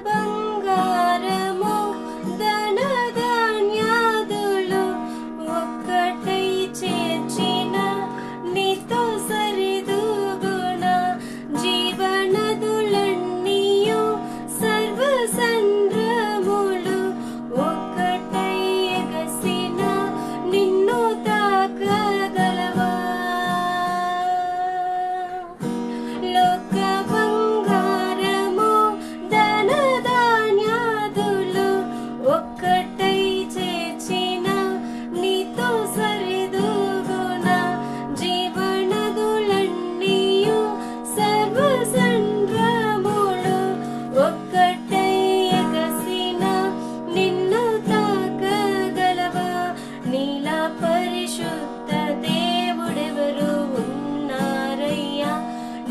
బంగారము ధనధాన్యాదులు ఒక్కటై చేర్చిన నీతో సరిదూగున జీవనదులన్నీయు సర్వసంద్రములు ఒక్కటై ఎగసిన నిన్ను తాకగలవా? లోక బంగారము ధనధాన్యాదులు ఒక్కటై చేర్చిన నీతో సరిదూగున జీవనదులన్నీయు సర్వసంద్రములు ఒక్కటై ఎగసిన నిన్ను తాకగలవా? నీలా పరిశుద్ధ దేవుడెవరు ఉన్నారయ్యా?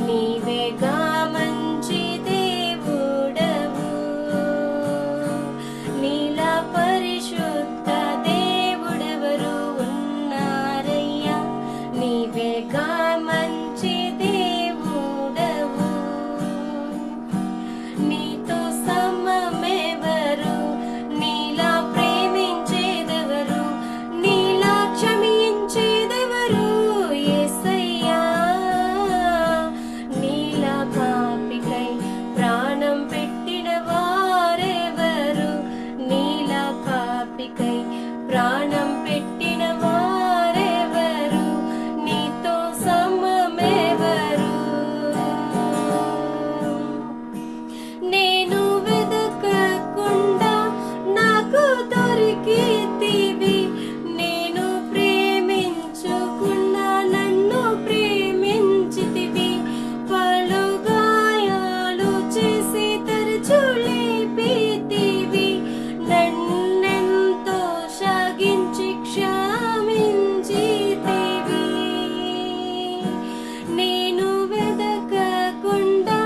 నీవేగా మంచి దేవుడవు. నీలా పరిశుద్ధ దేవుడెవరు ఉన్నారయ్యా? నీవేగా మంచి దేవుడవు. నీతో సమమెవరు? నీలా ప్రేమించేదెవరు? నీలా క్షమించేదెవరు? యేసయ్యా, నీలా పాపికై ప్రాణం పెట్టిన వారెవరు? నీలా పాపికై ప్రాణం పెట్టిన వారెవరు? నీతో సమమెవరు? నేను వెదకకుండా నాకు దొరికితివి. నేను ప్రేమించుకున్నా నన్ను ప్రేమించితివి. పలు గాయాలు చేసి తరచు లేపితివి. నన్నెంతో సాగించి క్షమించితివి. నేను వెదకకుండా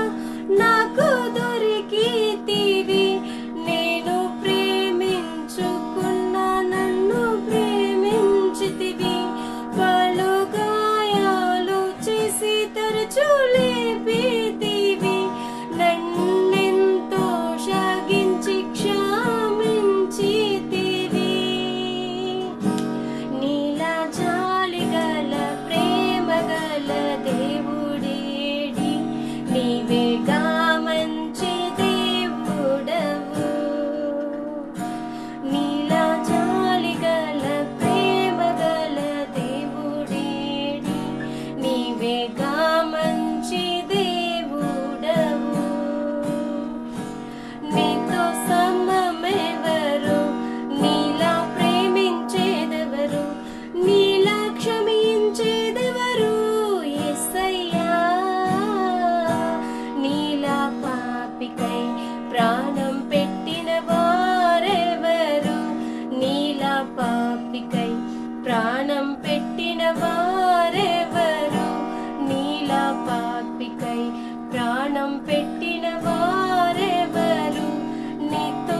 నాకు దొరికితివి. నేను ప్రేమించుకున్నా నన్ను ప్రేమించితివి. పలు గాయాలు చేసి తరచు లేపితివి. నన్నెంతో సాగించి క్షమించితివి. నీలా జాలిగల ప్రేమగల దేవుడేడి? నీవేగా మంచి దేవుడవు. నీలా జాలిగల ప్రేమగల దేవుడేడి? నీవేగా మంచి దేవుడవు. నీతో సమమెవరు? నీలా ప్రేమించేదెవరు? నీలా క్షమించేదెవరు? యేసయ్యా, నీలా పాపికై ప్రాణం పెట్టిన వారెవరు? నీలా పాపికై ప్రాణం పెట్టిన వారెవరు? నీలా పాపికై ప్రాణం పెట్టిన వారెవరు? నీతో